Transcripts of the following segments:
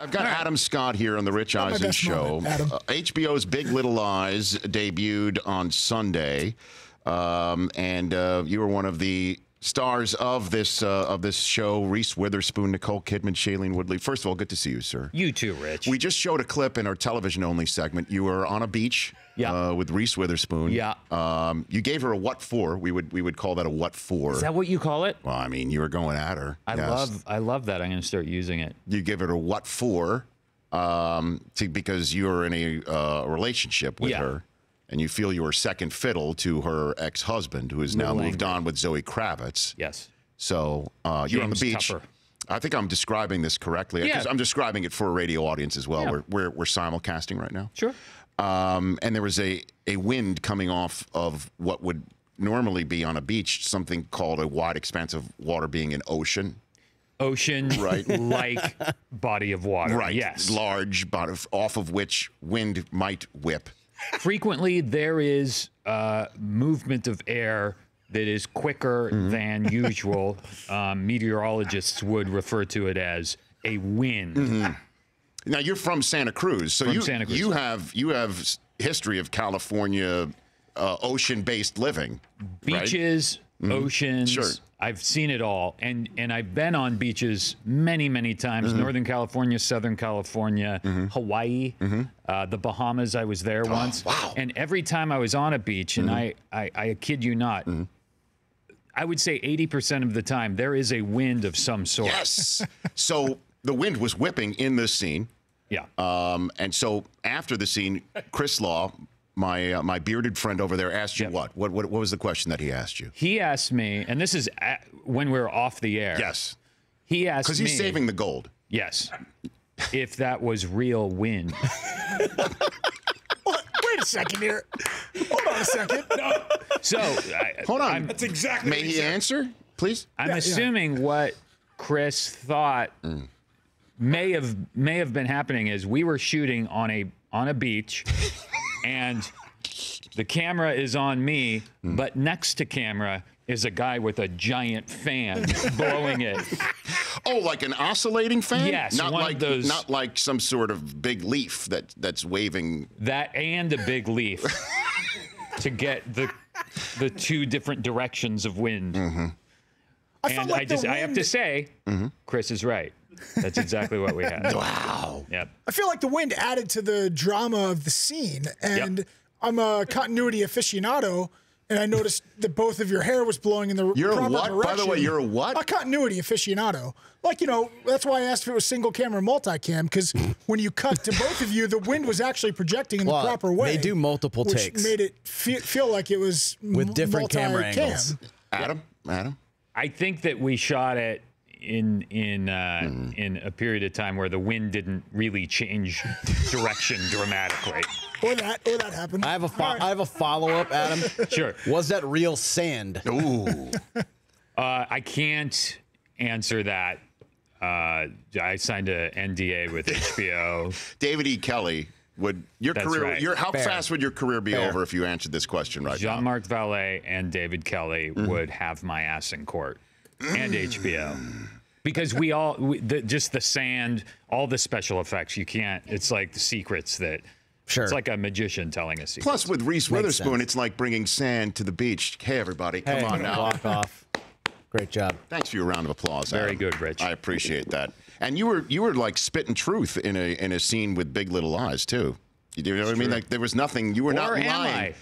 I've got Adam Scott here on the Rich Eisen Show. HBO's Big Little Lies debuted on Sunday, and you were one of the stars of this show. Reese Witherspoon, Nicole Kidman, Shailene Woodley. First of all, good to see you, sir. You too, Rich. We just showed a clip in our television-only segment. You were on a beach with Reese Witherspoon. Yeah. You gave her a what for. We would call that a what for. Is that what you call it? Well, I mean, you were going at her. I love that. I'm going to start using it. You give it a what for because you're in a relationship with her. And you feel you were second fiddle to her ex-husband, who has now moved on with Zoe Kravitz. Yes. So you're on the beach. Tupper. I think I'm describing this correctly. Yeah. I'm describing it for a radio audience as well. Yeah. We're simulcasting right now. Sure. And there was a wind coming off of what would normally be on a beach, something called a wide expanse of water being an ocean. Ocean, right? Like body of water. Right. Yes. Large, off of which wind might whip. Frequently, there is movement of air that is quicker than usual. Meteorologists would refer to it as a wind. Now, you're from Santa Cruz, so you have history of California ocean-based living. Beaches, right? oceans. Sure. I've seen it all, and I've been on beaches many times. Northern California, Southern California, Hawaii, the Bahamas. I was there once. Wow. And every time I was on a beach, and I kid you not, I would say 80% of the time there is a wind of some sort. Yes. So the wind was whipping in this scene. Yeah. And so after the scene, Chris Law, my bearded friend over there, asked you what? What was the question that he asked you? He asked me, and this is when we're off the air. Yes. He asked me. Because he's saving the gold. Yes. If that was real wind. Wait a second here. Hold on a second. No. So, hold on. That's exactly May he answer, please? I'm assuming what Chris thought may have been happening is we were shooting on a beach, and the camera is on me, but next to camera is a guy with a giant fan blowing it. Oh, like an oscillating fan? Yes, not one like of those. Not like some sort of big leaf that's waving. That and a big leaf to get the two different directions of wind. And I have to say, Chris is right. That's exactly what we had. Wow. Yep. I feel like the wind added to the drama of the scene, and I'm a continuity aficionado, and I noticed that both of your hair was blowing in the proper direction. You're what? By the way, you're a what? A continuity aficionado. Like, that's why I asked if it was single camera or multicam, because when you cut to both of you, the wind was actually projecting in the proper way. They do multiple takes. Which made it feel like it was with different camera angles. Adam? I think that we shot it in a period of time where the wind didn't really change direction dramatically. Or that happened. I have a follow-up, Adam. Sure. Was that real sand? Ooh. I can't answer that. I signed a NDA with HBO. David E. Kelly, would your That's career? right. How fast would your career be over if you answered this question right now? Jean-Marc Vallée and David Kelly would have my ass in court, and HBO. Because just the sand, all the special effects, you can't. It's like the secrets that. Sure. It's like a magician telling a secret. Plus, with Reese Witherspoon, it's like bringing sand to the beach. Hey, everybody, come on now. Walk off. Great job. Thanks for your round of applause. Very Adam. good, Rich. I appreciate that. And you were like spitting truth in a scene with Big Little Lies too. You know what I mean? Like there was nothing. You were not lying. I?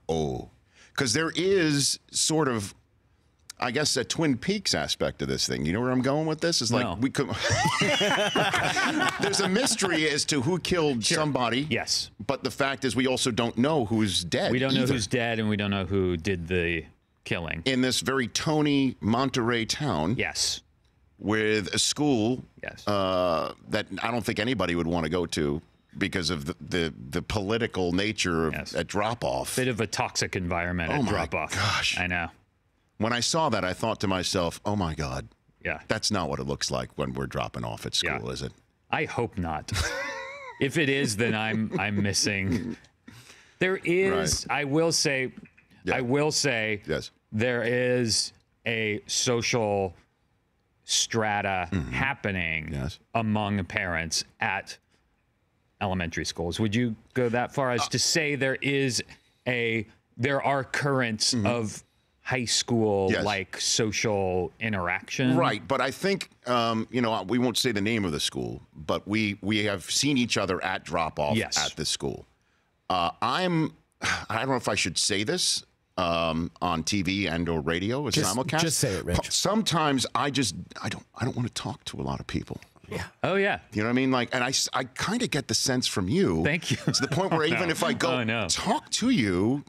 Oh, because there is sort of, I guess, a Twin Peaks aspect of this thing. You know where I'm going with this? It's like we could. There's a mystery as to who killed somebody. Yes. But the fact is, we also don't know who's dead. We don't know who's dead, and we don't know who did the killing. In this very Tony Monterey town. Yes. With a school. Yes. That I don't think anybody would want to go to because of the political nature of at drop-off. Bit of a toxic environment at drop-off. Gosh. I know. When I saw that, I thought to myself, oh, my God. Yeah. That's not what it looks like when we're dropping off at school, is it? I hope not. If it is, then I'm missing. There is, I will say, yes. There is a social strata happening among parents at elementary schools. Would you go that far as to say there are currents of high school like social interaction? Right, but I think we won't say the name of the school, but we have seen each other at drop-off at this school. I don't know if I should say this on TV and or radio as simulcast. Just say it, Rich. Sometimes I don't want to talk to a lot of people. Yeah. Oh yeah. You know what I mean? Like, and I kind of get the sense from you. Thank you. To the point where even if I go talk to you,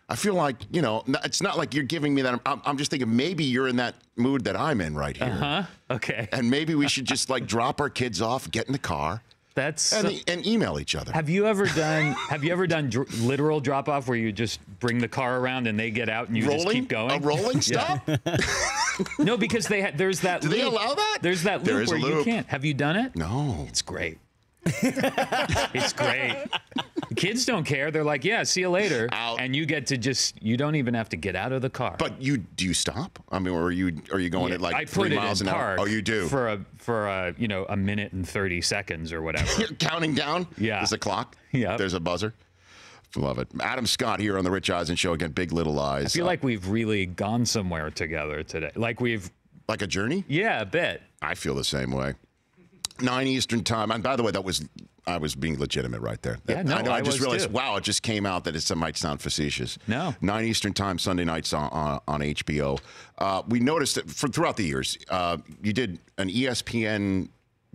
I feel like, it's not like you're giving me that. I'm just thinking maybe you're in that mood that I'm in right here. Okay. And maybe we should just like drop our kids off, get in the car. And email each other. Have you ever done literal drop off where you just bring the car around and they get out and you just keep going? A rolling stop? No, because there's that. Do they allow that? There's that loop where you can't. Have you done it? No. It's great. It's great. Kids don't care. They're like, yeah, see you later. Out. And you get to you don't even have to get out of the car. But do you stop? I mean, or are you going at like 3 miles an hour? Oh, you do? For a minute and 30 seconds or whatever. You're counting down? Yeah. There's a clock? Yeah. There's a buzzer? Love it. Adam Scott here on the Rich Eisen Show again. Big Little Lies. I feel like we've really gone somewhere together today. Like a journey? Yeah, a bit. I feel the same way. 9 Eastern time. And by the way, I was being legitimate right there. Yeah, no, I just realized, too. wow, it just came out that it might sound facetious. No. 9 Eastern time, Sunday nights on HBO. We noticed that throughout the years, you did an ESPN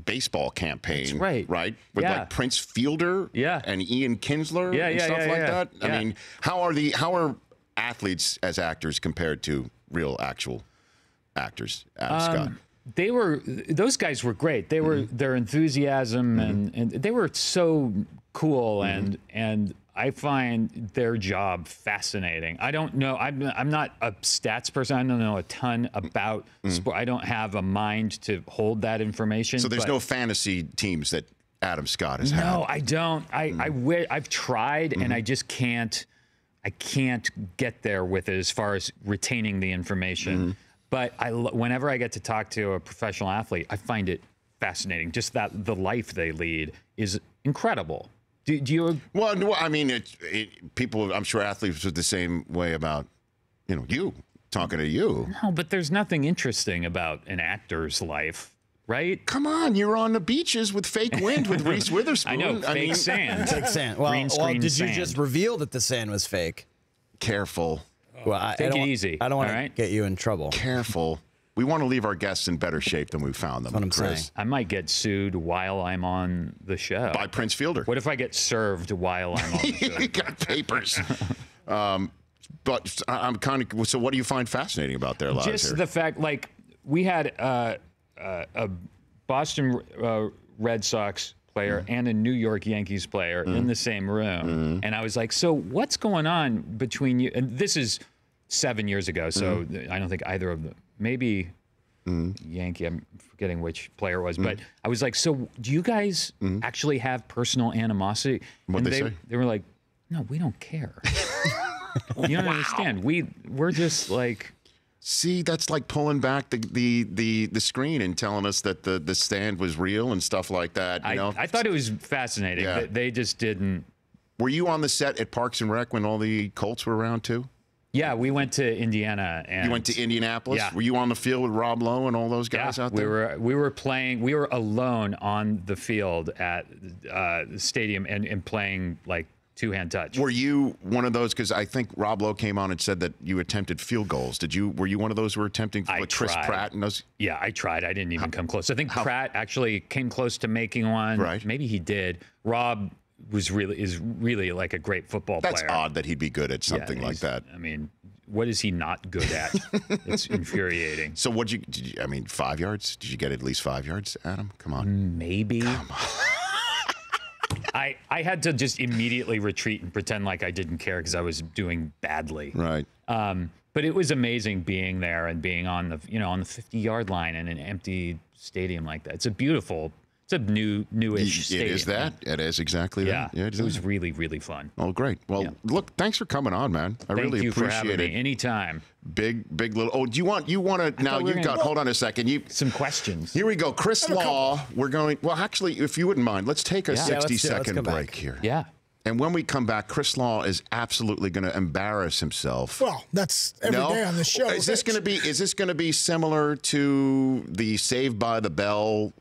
baseball campaign. That's right. With like Prince Fielder and Ian Kinsler and stuff like that. Yeah. I mean, how are athletes as actors compared to real actual actors, Adam Scott? Those guys were great. They were their enthusiasm and they were so cool and I find their job fascinating. I don't know. I'm not a stats person. I don't know a ton about sport. I don't have a mind to hold that information. So there's no fantasy teams that Adam Scott has had. No, I don't. I've tried and I just can't. I can't get there with it as far as retaining the information. But whenever I get to talk to a professional athlete, I find it fascinating. Just that the life they lead is incredible. Do you? Well, no, I mean, people. I'm sure athletes are the same way about, you talking to you. No, but there's nothing interesting about an actor's life, right? Come on, you're on the beaches with fake wind with Reese Witherspoon. I know, fake sand. Fake sand. Well, did you just reveal that the sand was fake? Careful. Well, Take it easy. I don't want to get you in trouble. Careful. We want to leave our guests in better shape than we found them. That's what I'm Chris. saying. I might get sued while I'm on the show. By Prince Fielder. What if I get served while I'm on the show? You got papers. But I'm kind of. So, what do you find fascinating about their lives? Just the fact, like, we had a Boston Red Sox player and a New York Yankees player in the same room. And I was like, so what's going on between you? And this is 7 years ago, so I don't think either of them, maybe Yankee, I'm forgetting which player it was, but I was like, so do you guys actually have personal animosity? What'd they say? They were like, no, we don't care. You don't understand. We're just like... See, that's like pulling back the screen and telling us that the stand was real and stuff like that. I thought it was fascinating. Yeah. They just didn't. Were you on the set at Parks and Rec when all the Colts were around too? Yeah, we went to Indiana. And you went to Indianapolis? Yeah. Were you on the field with Rob Lowe and all those guys out there? We were playing. We were alone on the field at the stadium and playing like two-hand touch. Were you one of those? Because I think Rob Lowe came on and said that you attempted field goals. Were you one of those who were attempting like Chris Pratt and those? Yeah, I tried. I didn't even come close. I think Pratt actually came close to making one. Right. Maybe he did. Rob is really like a great football player. That's odd that he'd be good at something like that. I mean, what is he not good at? It's infuriating. So did you? I mean, 5 yards? Did you get at least 5 yards, Adam? Come on. Maybe. Come on. I had to just immediately retreat and pretend like I didn't care because I was doing badly. Right. But it was amazing being there and being on the 50-yard line in an empty stadium like that. It's a beautiful It's a newish stadium. It is that. It is exactly that. Yeah, it was really, really fun. Oh, great. Well, look, thanks for coming on, man. I really appreciate it. Thank you for having me. Anytime. Big little. Oh, you want to now? You've got. Hold on a second. Some questions. Here we go. Chris Law. We're going. Well, actually, if you wouldn't mind, let's take a 60-second break here. Yeah. And when we come back, Chris Law is absolutely going to embarrass himself. Well, that's every day on the show. Is this going to be similar to the Saved by the Bell?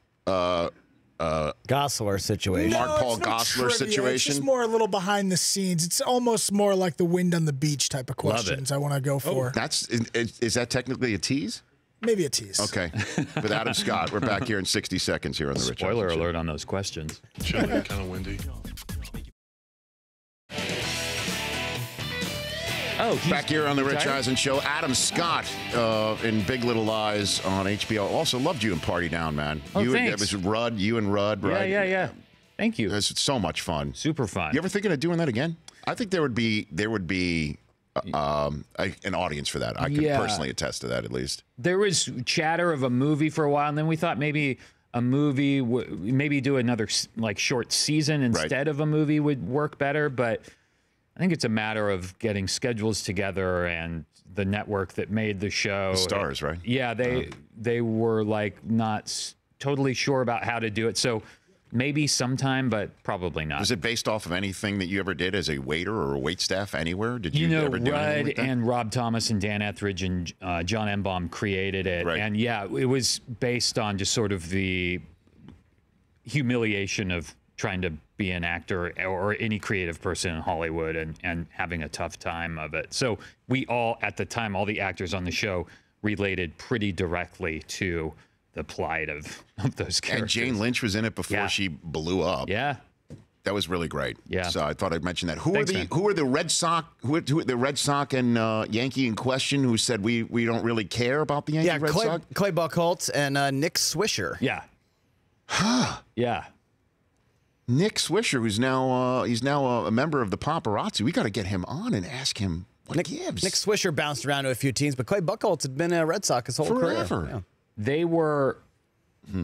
Gosler situation. Mark Paul Gosler situation. It's just more a little behind the scenes. It's almost more like the wind on the beach type of questions I want to go for. Is that technically a tease? Maybe a tease. Okay. With Adam Scott, we're back here in 60 seconds here on the Rich Eisen Spoiler Show. alert on those questions. Chilly, kind of windy. Back here on the Rich Eisen Show, Adam Scott in Big Little Lies on HBO. Also loved you in Party Down, man. Thanks. It was Rudd, you and Rudd, right? Yeah. Thank you. It's so much fun. Super fun. You ever thinking of doing that again? I think there would be an audience for that. I can personally attest to that, at least. There was chatter of a movie for a while, and then we thought maybe a movie, maybe do another short season instead of a movie would work better, but I think it's a matter of getting schedules together and the network that made the show. The Stars, right? Yeah, they were not totally sure about how to do it. So maybe sometime, but probably not. Was it based off of anything that you ever did as a waiter or a waitstaff anywhere? Did you ever do anything like that? And Rob Thomas and Dan Etheridge and John Embaum created it. Right. And it was based on just sort of the humiliation of trying to be an actor or any creative person in Hollywood and having a tough time of it. So we all, at the time, all the actors on the show related pretty directly to the plight of those characters. And Jane Lynch was in it before she blew up. Yeah. That was really great. Yeah. So I thought I'd mention that. Who Thanks, are the Red Sox? Who the Red Sox and Yankee in question who said we don't really care about the Yankee Red Sox? Clay Buchholz and Nick Swisher. Yeah. Huh. Yeah. Nick Swisher, who's now he's now a member of the Paparazzi. We got to get him on and ask him what gives. Nick Swisher bounced around to a few teams, but Clay Buchholz had been a Red Sox his whole career. Forever. They were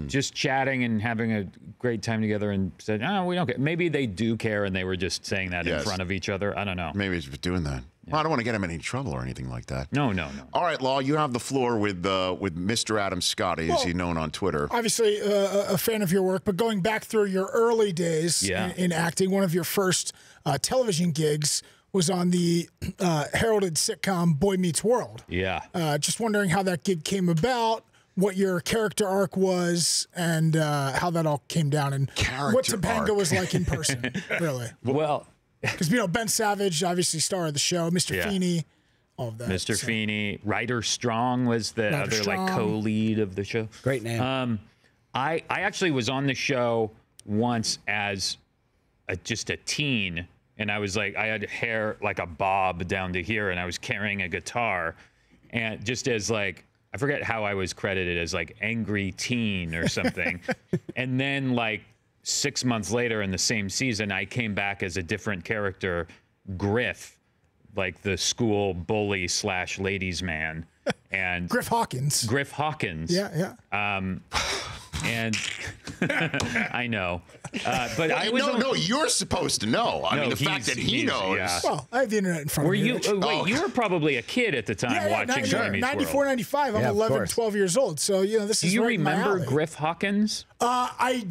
just chatting and having a great time together and said, "Oh, we don't care." Maybe they do care, and they were just saying that in front of each other. I don't know. Maybe he's doing that. Well, I don't want to get him in any trouble or anything like that. No. All right, Law, you have the floor with Mr. Adam Scott, as he's known on Twitter. Obviously, a fan of your work, but going back through your early days in acting, one of your first television gigs was on the heralded sitcom Boy Meets World. Yeah. Just wondering how that gig came about, what your character arc was, and how that all came down, and what Topanga was like in person, really. Well, because, Ben Savage, obviously star of the show, Mr. Feeney, all of that. Mr. Feeney. Ryder Strong was the other co-lead of the show. Great name. I actually was on the show once as just a teen, and I was I had hair like a bob down to here, and I was carrying a guitar, and just as I forget how I was credited as angry teen or something. And then 6 months later in the same season, I came back as a different character, Griff, the school bully / ladies man. And Griff Hawkins. Yeah. And I know. But I was no, you're supposed to know. I mean, the fact that he knows. Yeah. Well, I have the internet in front of me. You were probably a kid at the time watching Boy Meets 94, World. 95. I'm 11, 12 years old. So, this is Do you right remember Griff Hawkins? I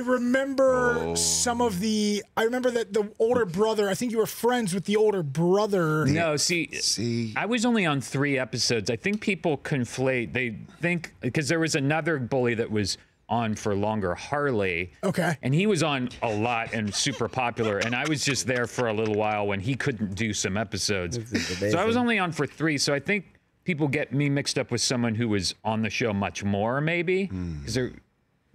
remember some of the. I remember that the older brother. I think you were friends with the older brother. No, see, I was only on 3 episodes. I think people conflate. They think because there was another bully that was on for longer, Harley. Okay. And he was on a lot and super popular. And I was just there for a little while when he couldn't do some episodes. So I was only on for 3. So I think people get me mixed up with someone who was on the show much more, maybe. Do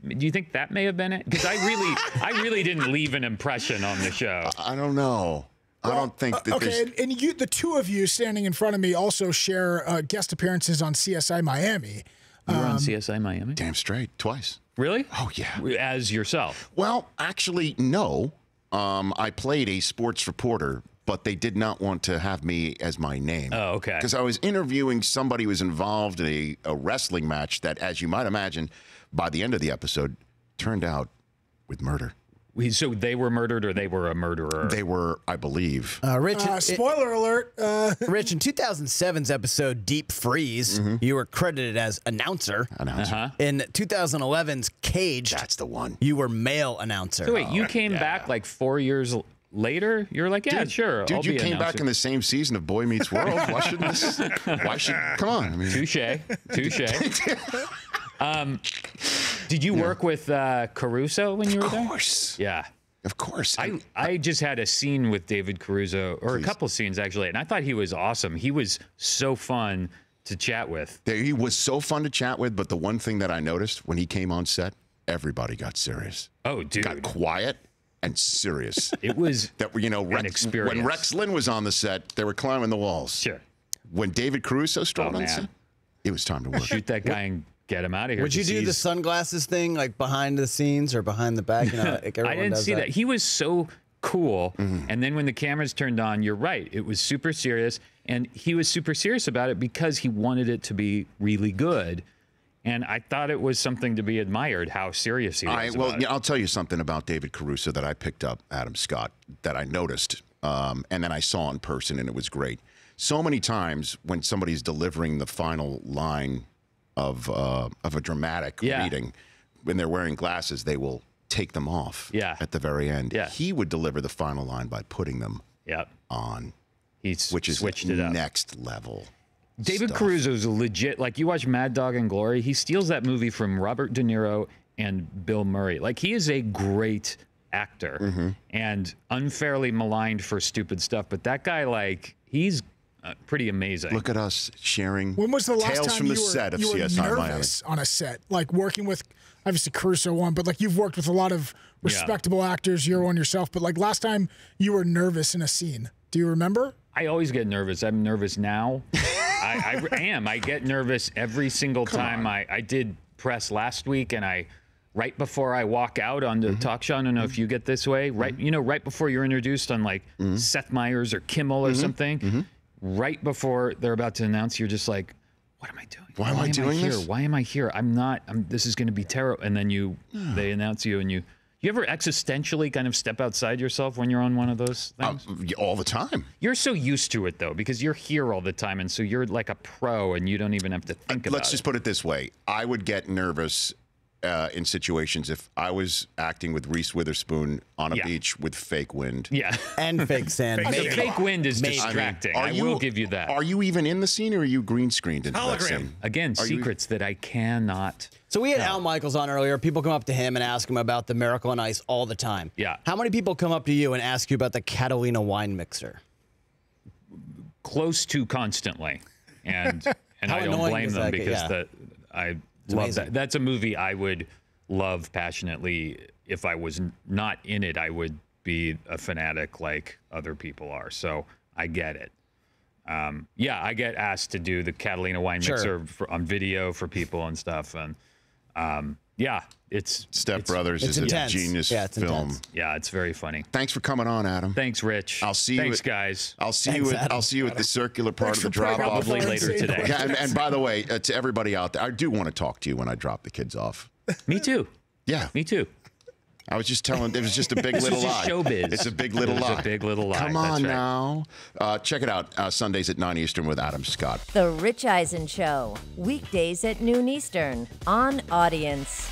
you think that may have been it? Because I really didn't leave an impression on the show. I don't know. I don't think that okay, and you, the two of you standing in front of me also share guest appearances on CSI Miami. You were on CSI Miami? Damn straight. Twice. Really? Oh, yeah. As yourself? Well, actually, no. I played a sports reporter, but they did not want to have me as my name. Oh, okay. Because I was interviewing somebody who was involved in a wrestling match that, as you might imagine, by the end of the episode, turned out with murder. So they were murdered, or they were a murderer? They were, I believe. Rich, spoiler alert. Rich, in 2007's episode Deep Freeze, you were credited as announcer. In 2011's Caged, that's the one. You were male announcer. So wait, you came back like 4 years later? You're like, yeah, sure. Dude, you came back in the same season of Boy Meets World. Why shouldn't this? Come on. I mean, touche. Did you work with Caruso when you were there? Of course. Yeah. Of course. I just had a scene with David Caruso, or a couple scenes actually, and I thought he was awesome. He was so fun to chat with. He was so fun to chat with, but the one thing that I noticed when he came on set, everybody got serious. Oh, dude. Got quiet and serious. It was that, you know, an experience. When Rex Lynn was on the set, they were climbing the walls. Sure. When David Caruso strolled on set, it was time to work. Shoot that guy and get him out of here. Would you do the sunglasses thing, like behind the scenes or behind the back? You know, like I didn't see that. He was so cool. And then when the cameras turned on, you're right. It was super serious. And he was super serious about it because he wanted it to be really good. And I thought it was something to be admired, how serious he was. Well, yeah, I'll tell you something about David Caruso that I picked up, Adam Scott, that I noticed. And then I saw in person, and it was great. So many times when somebody's delivering the final line of a dramatic reading, when they're wearing glasses, they will take them off at the very end. Yeah. He would deliver the final line by putting them on, which is switched it up. Next level. David Caruso's legit. Like, you watch Mad Dog and Glory, he steals that movie from Robert De Niro and Bill Murray. Like, he is a great actor and unfairly maligned for stupid stuff. But that guy, like, he's pretty amazing. Look at us sharing. When was the last tales time from you the were, set of you were CSI nervous on a set? Like working with, obviously Caruso one, but like you've worked with a lot of respectable actors. You're one yourself, but like last time you were nervous in a scene. Do you remember? I always get nervous. I'm nervous now. I am. I get nervous every single time. I did press last week, and right before I walk out on the talk show, I don't know if you get this way, right? You know, right before you're introduced on like Seth Meyers or Kimmel or something, right before they're about to announce, you're just like, what am I doing? Why am I doing this? Why am I here? This is going to be terrible. And then they announce you, and you ever existentially kind of step outside yourself when you're on one of those things? All the time. You're so used to it, though, because you're here all the time, and so you're like a pro, and you don't even have to think about it. Let's just put it this way. I would get nervous in situations if I was acting with Reese Witherspoon on a beach with fake wind. Yeah. And fake sand. The fake wind is distracting. I will give you that. Are you even in the scene, or are you green screened into that scene? Again, secrets that I cannot. So we had Al Michaels on earlier. People come up to him and ask him about the Miracle on Ice all the time. Yeah. How many people come up to you and ask you about the Catalina wine mixer? Close to constantly. And I don't blame them because I love that. That's a movie I would love passionately. If I was not in it, I would be a fanatic like other people are. So I get it. I get asked to do the Catalina wine mixer on video for people and stuff. And it's Step Brothers is intense. A genius film. Intense. Yeah, it's very funny. Thanks for coming on, Adam. Thanks, Rich. I'll see you. Thanks, guys. I'll see you. I'll see you at the circular part of the drop off probably later today. Yeah, and by the way, to everybody out there, I do want to talk to you when I drop the kids off. Me too. Yeah, me too. I was just telling. It was just a big little lie. Showbiz. It's a big little lie. It's a big little lie. Come on now. Check it out Sundays at 9 Eastern with Adam Scott. The Rich Eisen Show, weekdays at noon Eastern on Audience.